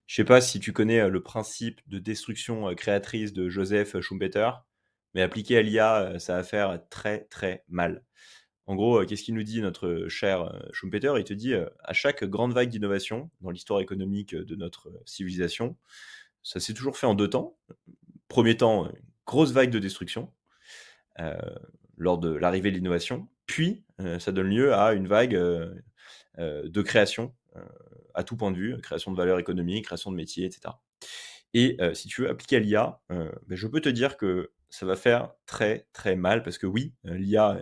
Je sais pas si tu connais, le principe de destruction, créatrice de Joseph Schumpeter, mais appliqué à l'IA, ça va faire très, très mal. En gros, qu'est-ce qu'il nous dit notre cher, Schumpeter? Il te dit, «À chaque grande vague d'innovation dans l'histoire économique, de notre, civilisation, ça s'est toujours fait en 2 temps. Premier temps, une grosse vague de destruction, heu, lors de l'arrivée de l'innovation, puis, ça donne lieu à une vague, de création, à tout point de vue, création de valeur économique, création de métiers et cetera. Et si tu veux appliquer à l'IA, je peux te dire que ça va faire très, très mal parce que oui, l'IA,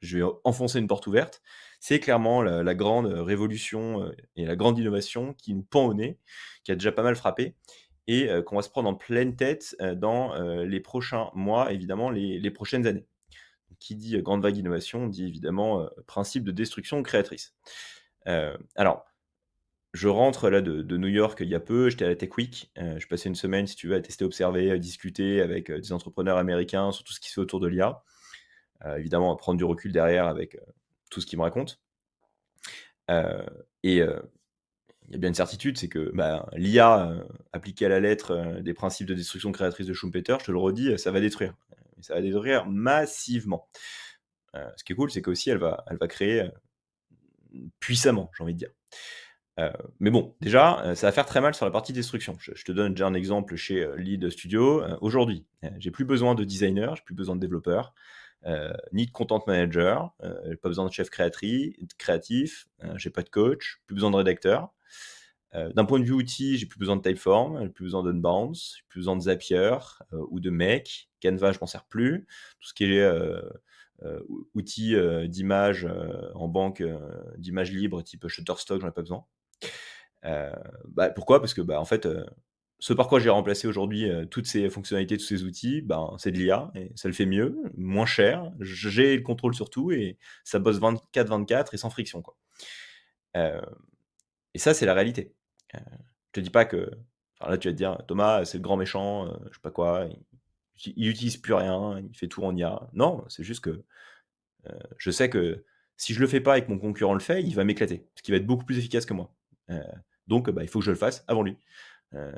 je vais enfoncer une porte ouverte. C'est clairement la grande, révolution, et la grande innovation qui nous pend au nez, qui a déjà pas mal frappé et qu'on va se prendre en pleine tête, dans, les prochains mois, évidemment les prochaines années. Qui dit, grande vague d'innovation dit évidemment, principe de destruction créatrice. Alors je rentre là de New York il y a peu, j'étais à la Tech Week, je passais une semaine si tu veux à tester, observer, à discuter avec, des entrepreneurs américains sur tout ce qui se fait autour de l'IA. Évidemment à prendre du recul derrière avec, tout ce qu'ils me racontent. Heu et il y a bien une certitude, c'est que, bah, l'IA, appliquée à la lettre, des principes de destruction créatrice de Schumpeter, je te le redis, ça va détruire. Ça va détruire massivement. Ce qui est cool, c'est qu'aussi elle va créer, puissamment, j'ai envie de dire. Heu, mais bon, déjà, ça va faire très mal sur la partie destruction. Je te donne déjà un exemple chez, Lead Studio. Aujourd'hui, j'ai plus besoin de designer, j'ai plus besoin de développeur, ni de content manager, j'ai pas besoin de chef créatif, j'ai pas de coach, plus besoin de rédacteur. D'un point de vue outil, j'ai plus besoin de Typeform, j'ai plus besoin d'Unbounce, j'ai plus besoin de Zapier, ou de Make. Canva, je m'en sers plus. Tout ce qui est, outils, d'images, en banque, d'images libres type Shutterstock, j'en ai pas besoin. Heu, pourquoi? Parce que, en fait, ce par quoi j'ai remplacé aujourd'hui, toutes ces fonctionnalités, tous ces outils, c'est de l'IA et ça le fait mieux, moins cher, j'ai le contrôle sur tout et ça bosse 24/24 et sans friction, quoi. Heu et ça, c'est la réalité. Je te dis pas que enfin là, tu vas te dire: «Thomas, c'est le grand méchant, je sais pas quoi, il utilise plus rien, il fait tout en IA». Non, c'est juste que, je sais que si je le fais pas et que mon concurrent le fait, il va m'éclater, parce qu'il va être beaucoup plus efficace que moi. Donc, il faut que je le fasse avant lui. Heu,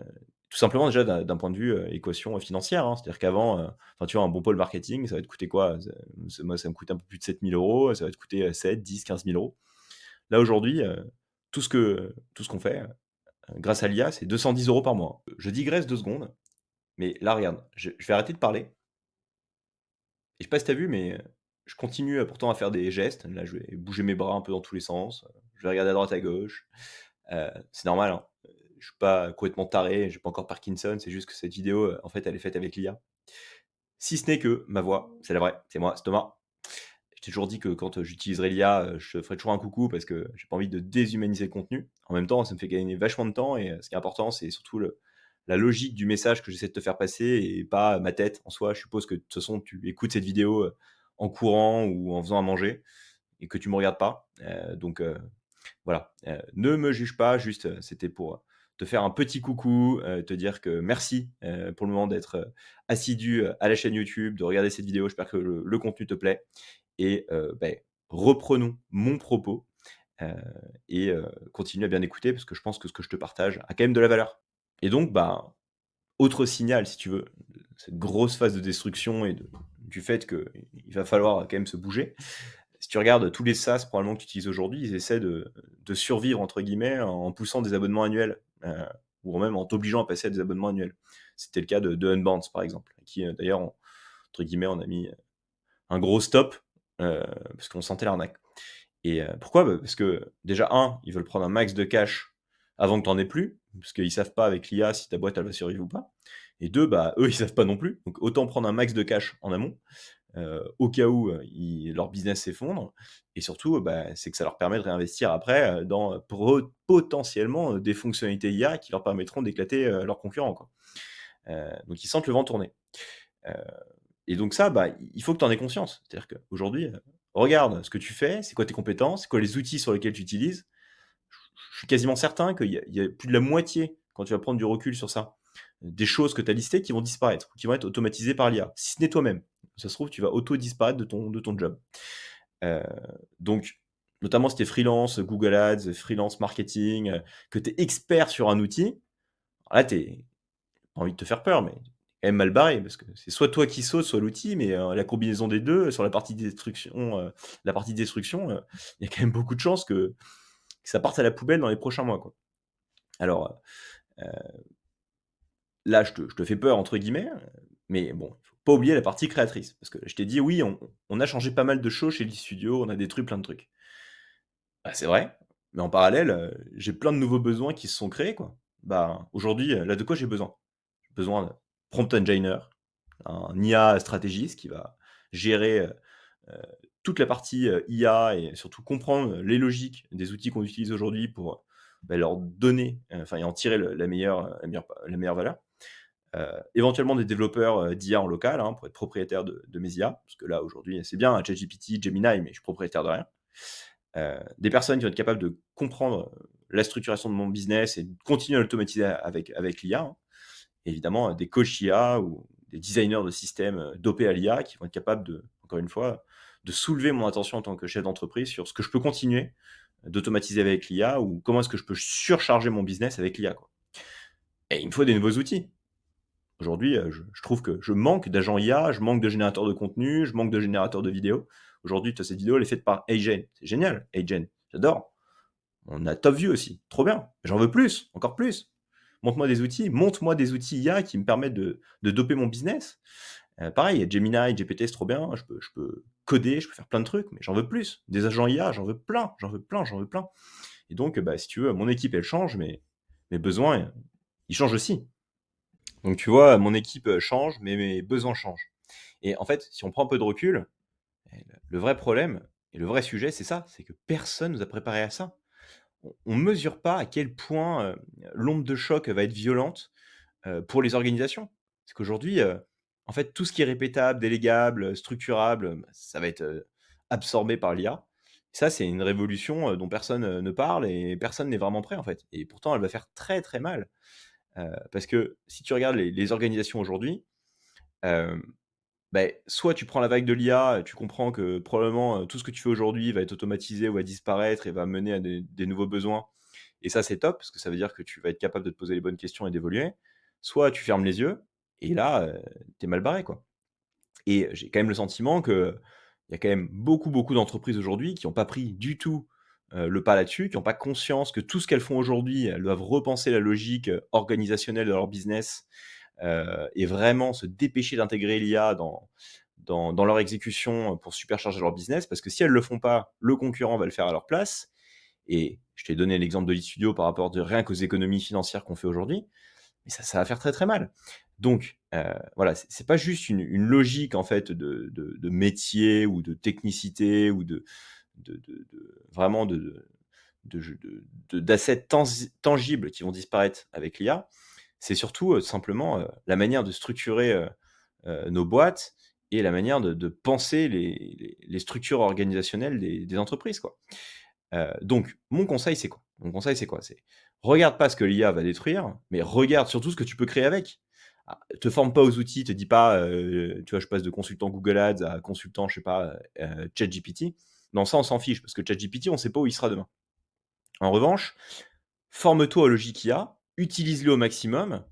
tout simplement déjà d'un point de vue, équation financière, hein. C'est-à-dire qu'avant, enfin tu vois un bon pôle marketing, ça va te coûter quoi? Moi ça me coûte un peu plus de 7 000 €, ça va te coûter, 7-10-15 000 €. Là aujourd'hui, tout ce qu'on fait, grâce à l'IA, c'est 210 € par mois. Je digresse 2 secondes, mais là regarde, je vais arrêter de parler et je sais pas si tu as vu, mais, je continue, pourtant à faire des gestes. Là, je vais bouger mes bras un peu dans tous les sens, je vais regarder à droite à gauche. C'est normal, hein. Je suis pas complètement taré, j'ai pas encore Parkinson, c'est juste que cette vidéo, en fait, elle est faite avec l'IA. Si ce n'est que ma voix, c'est la vraie, c'est moi, c'est Thomas. Je t'ai toujours dit que quand, j'utiliserai l'IA, je ferai toujours un coucou parce que j'ai pas envie de déshumaniser le contenu. En même temps, ça me fait gagner vachement de temps et ce qui est important, c'est surtout le la logique du message que j'essaie de te faire passer et pas ma tête en soi. Je suppose que de toute façon, tu écoutes cette vidéo, en courant ou en faisant à manger et que tu me regardes pas. Voilà, ne me juge pas, juste, c'était pour, te faire un petit coucou, te dire que merci, pour le moment d'être, assidu, à la chaîne YouTube, de regarder cette vidéo. J'espère que le contenu te plaît et reprenons mon propos, heu et continue à bien écouter parce que je pense que ce que je te partage a quand même de la valeur. Et donc, autre signal si tu veux, de cette grosse phase de destruction et du fait qu'il va falloir quand même se bouger. Si tu regardes tous les SaaS probablement que tu utilises aujourd'hui, ils essaient de «survivre» entre guillemets en poussant des abonnements annuels, ou même en t'obligeant à passer à des abonnements annuels. C'était le cas de Unbounce par exemple, qui, d'ailleurs entre guillemets on a mis, un gros stop, parce qu'on sentait l'arnaque. Et pourquoi? Parce que déjà ils veulent prendre un max de cash avant que tu en aies plus, parce qu'ils savent pas avec l'IA si ta boîte elle va survivre ou pas. Et 2, eux ils savent pas non plus, donc autant prendre un max de cash en amont, au cas où, leur business s'effondre et surtout, c'est que ça leur permet de réinvestir après, dans, potentiellement, des fonctionnalités IA qui leur permettront d'éclater, leurs concurrents, quoi. Donc ils sentent le vent tourner. Heu et donc ça, il faut que tu en aies conscience. C'est-à-dire qu'aujourd'hui, regarde ce que tu fais, c'est quoi tes compétences, c'est quoi les outils sur lesquels tu utilises. Je suis quasiment certain qu'il y a plus de la moitié, quand tu vas prendre du recul sur ça, des choses que tu as listées qui vont disparaître, qui vont être automatisées par l'IA, si ce n'est toi-même. Ça se trouve, tu vas auto-disparaître de ton job. Heu, donc notamment si tu es freelance, Google Ads, freelance marketing, que tu es expert sur un outil, là, tu pas envie de te faire peur, mais quand même mal barré parce que c'est soit toi qui sautes, soit l'outil, mais la combinaison des 2 sur la partie destruction, il y a quand même beaucoup de chances que ça parte à la poubelle dans les prochains mois, quoi. Alors, là, je te «fais peur» entre guillemets, mais bon, il faut pas oublier la partie créatrice. Parce que je t'ai dit: «Oui, on a changé pas mal de choses chez Lee-Studio, on a détruit plein de trucs». Bah, c'est vrai, mais en parallèle, j'ai plein de nouveaux besoins qui se sont créés, quoi. Bah, aujourd'hui, là, de quoi j'ai besoin? J'ai besoin d'un prompt engineer, un IA stratégiste qui va gérer, heu, toute la partie, IA et surtout comprendre les logiques des outils qu'on utilise aujourd'hui pour, bah, leur donner, enfin et en tirer la meilleure valeur. Éventuellement des développeurs, d'IA en local, hein, pour être propriétaire de mes IA, parce que là, aujourd'hui, c'est bien, ChatGPT, Gemini, mais je suis propriétaire de rien. Des personnes qui vont être capables de comprendre, la structuration de mon business et de continuer à l'automatiser avec l'IA, hein. Évidemment, des coachs IA ou des designers de systèmes, dopés à l'IA qui vont être capables de, encore une fois, de soulever mon attention en tant que chef d'entreprise sur ce que je peux continuer d'automatiser avec l'IA ou comment est-ce que je peux surcharger mon business avec l'IA, quoi. Et il me faut des nouveaux outils. Aujourd'hui, je trouve que je manque d'agents IA, je manque de générateurs de contenu, je manque de générateurs de vidéos. Aujourd'hui, cette vidéo, elle est faite par Agen. C'est génial, Agen, j'adore. On a TopView aussi, trop bien. J'en veux plus, encore plus. Montre-moi des outils IA qui me permettent de doper mon business. Pareil, Gemini, GPT, c'est trop bien. Je peux coder, je peux faire plein de trucs, mais j'en veux plus. Des agents IA, j'en veux plein, j'en veux plein, j'en veux plein. Et donc, bah, si tu veux, mon équipe, elle change, mais mes besoins, ils changent aussi. Donc, tu vois, mon équipe change, mais mes besoins changent. Et en fait, si on prend un peu de recul, le vrai problème et le vrai sujet, c'est ça, c'est que personne nous a préparé à ça. On mesure pas à quel point, l'onde de choc va être violente, pour les organisations. Parce qu'aujourd'hui, en fait, tout ce qui est répétable, délégable, structurable, ça va être, absorbé par l'IA. Ça, c'est une révolution, dont personne, ne parle et personne n'est vraiment prêt, en fait. Et pourtant, elle va faire très, très mal. Parce que si tu regardes les organisations aujourd'hui, hem soit tu prends la vague de l'IA, tu comprends que probablement, tout ce que tu fais aujourd'hui va être automatisé ou va disparaître et va mener à des nouveaux besoins et ça, c'est top parce que ça veut dire que tu vas être capable de te poser les bonnes questions et d'évoluer. Soit tu fermes les yeux et là, tu es mal barré, quoi. Et j'ai quand même le sentiment qu'il y a quand même beaucoup, beaucoup d'entreprises aujourd'hui qui n'ont pas pris du tout, le pas là-dessus, qui n'ont pas conscience que tout ce qu'elles font aujourd'hui, elles doivent repenser la logique, organisationnelle de leur business, et vraiment se dépêcher d'intégrer l'IA dans leur exécution pour supercharger leur business. Parce que si elles ne le font pas, le concurrent va le faire à leur place. Et je t'ai donné l'exemple de l'e-studio par rapport de rien qu'aux économies financières qu'on fait aujourd'hui, mais ça va faire très très mal. Donc voilà, c'est pas juste une logique en fait de métier ou de technicité ou vraiment d'assets tangibles qui vont disparaître avec l'IA. C'est surtout simplement la manière de structurer nos boîtes et la manière de penser les structures organisationnelles des entreprises, quoi. Donc mon conseil, c'est quoi? Mon conseil, c'est quoi? C'est regarde pas ce que l'IA va détruire, mais regarde surtout ce que tu peux créer avec. Ah, te forme pas aux outils, te dis pas, tu vois, je passe de consultant Google Ads à consultant, je sais pas, ChatGPT. Non, ça, on s'en fiche parce que ChatGPT, on sait pas où il sera demain. En revanche, forme-toi au logique IA, utilise-le au maximum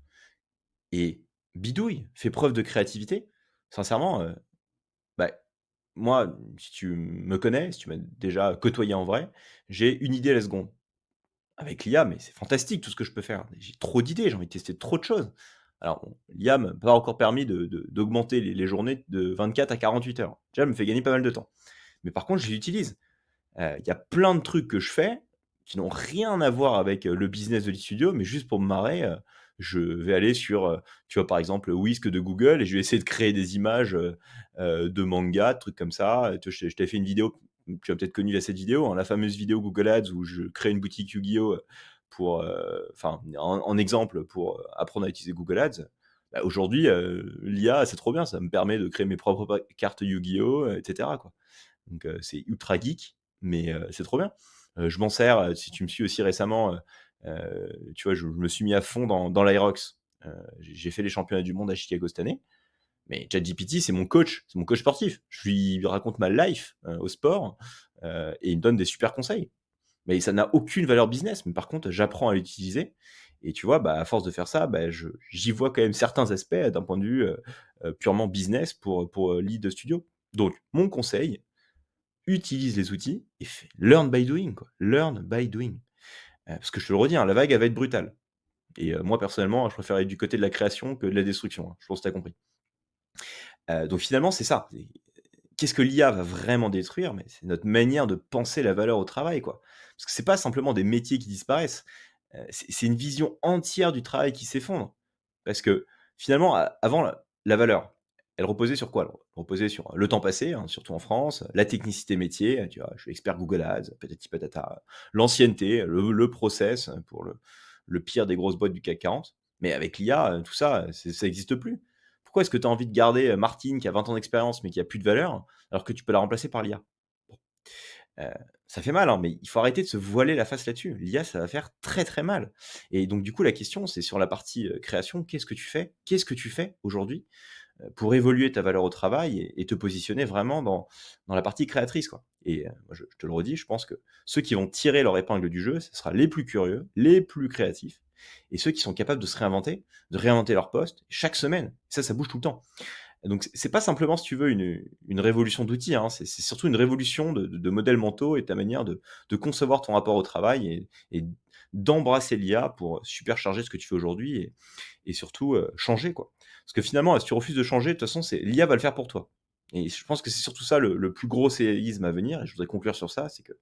et bidouille, fais preuve de créativité. Sincèrement, bah, moi, si tu me connais, si tu m'as déjà côtoyé en vrai, j'ai une idée à la seconde. Avec l'IA, mais c'est fantastique tout ce que je peux faire. J'ai trop d'idées, j'ai envie de tester trop de choses. Alors bon, l'IA m'a pas encore permis d'augmenter les journées de 24 à 48 heures. Déjà, elle me fait gagner pas mal de temps. Mais par contre, je l'utilise. Il y a plein de trucs que je fais qui n'ont rien à voir avec, le business de l'e-studio, mais juste pour me marrer, je vais aller sur, tu vois, par exemple, Whisk de Google et je vais essayer de créer des images, de manga, de trucs comme ça. Tu vois, je t'avais fait une vidéo, tu as peut-être connu cette vidéo, hein, la fameuse vidéo Google Ads où je crée une boutique Yu-Gi-Oh! Pour, enfin, en exemple pour, apprendre à utiliser Google Ads. Bah, aujourd'hui, l'IA, c'est trop bien, ça me permet de créer mes propres cartes Yu-Gi-Oh! Et cetera, quoi. Donc c'est ultra geek, mais c'est trop bien. Je m'en sers, si tu me suis aussi récemment, tu vois, je me suis mis à fond dans l'Aerox. J'ai fait les championnats du monde à Chicago cette année, mais ChatGPT, c'est mon coach sportif. Je lui raconte ma life, au sport, et il me donne des super conseils. Mais ça n'a aucune valeur business, mais par contre, j'apprends à l'utiliser Et tu vois, bah, à force de faire ça, bah, j'y vois quand même certains aspects d'un point de vue, purement business pour lead de studio. Donc mon conseil, utilise les outils et fais learn by doing, quoi. Learn by doing. Parce que je te le redis, hein, la vague, elle va être brutale et moi personnellement, je préfère aller du côté de la création que de la destruction, hein. Je pense que tu as compris. Donc finalement, c'est ça. Qu'est-ce que l'IA va vraiment détruire? Mais c'est notre manière de penser la valeur au travail, quoi. Parce que c'est pas simplement des métiers qui disparaissent, c'est une vision entière du travail qui s'effondre. Parce que finalement, avant la valeur, elle reposait sur quoi? Elle reposait sur le temps passé, hein, surtout en France, la technicité métier, tu vois? Je suis expert Google Ads, patati patata, l'ancienneté, le process, pour le pire des grosses boîtes du CAC 40. Mais avec l'IA, tout ça, ça existe plus. Pourquoi est-ce que tu as envie de garder, Martine qui a 20 ans d'expérience, mais qui a plus de valeur, alors que tu peux la remplacer par l'IA? Bon, heu, ça fait mal, hein, mais il faut arrêter de se voiler la face là-dessus. L'IA, ça va faire très, très mal et donc du coup, la question, c'est sur la partie, création, qu'est-ce que tu fais? Qu'est-ce que tu fais aujourd'hui, pour évoluer ta valeur au travail et te positionner vraiment dans la partie créatrice, quoi? Et moi, je te le redis, je pense que ceux qui vont tirer leur épingle du jeu, ce sera les plus curieux, les plus créatifs et ceux qui sont capables de se réinventer, de réinventer leur poste chaque semaine. Ça bouge tout le temps. Donc c'est pas simplement, si tu veux, une révolution d'outils, hein, c'est surtout une révolution de modèles mentaux et de ta manière de concevoir ton rapport au travail et d'embrasser l'IA pour supercharger ce que tu fais aujourd'hui et surtout, changer, quoi. Parce que finalement, si tu refuses de changer, de toute façon, c'est l'IA va le faire pour toi. Et je pense que c'est surtout ça le plus gros séisme à venir et je voudrais conclure sur ça, c'est que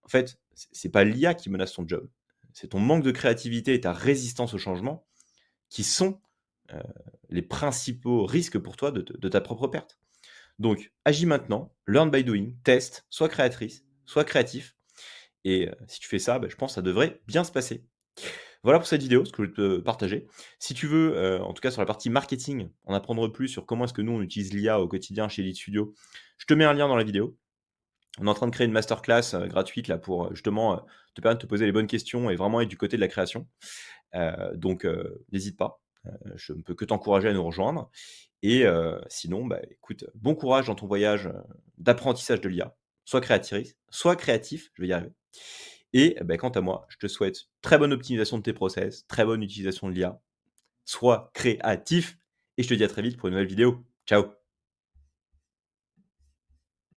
en fait, c'est pas l'IA qui menace ton job. C'est ton manque de créativité et ta résistance au changement qui sont, heu, les principaux risques pour toi de ta propre perte. Donc agis maintenant, learn by doing, teste, sois créatrice, sois créatif et si tu fais ça, bah, je pense que ça devrait bien se passer. Voilà pour cette vidéo, ce que je voulais te partager. Si tu veux, en tout cas sur la partie marketing, en apprendre plus sur comment est-ce que nous on utilise l'IA au quotidien chez Lead Studio, je te mets un lien dans la vidéo. On est en train de créer une masterclass, gratuite là pour, justement, te permettre de te poser les bonnes questions et vraiment être du côté de la création. Donc n'hésite pas, je ne peux que t'encourager à nous rejoindre et sinon, bah, écoute, bon courage dans ton voyage, d'apprentissage de l'IA. Sois créatif, je vais y arriver et bah, quant à moi, je te souhaite très bonne optimisation de tes process, très bonne utilisation de l'IA. Sois créatif et je te dis à très vite pour une nouvelle vidéo. Ciao.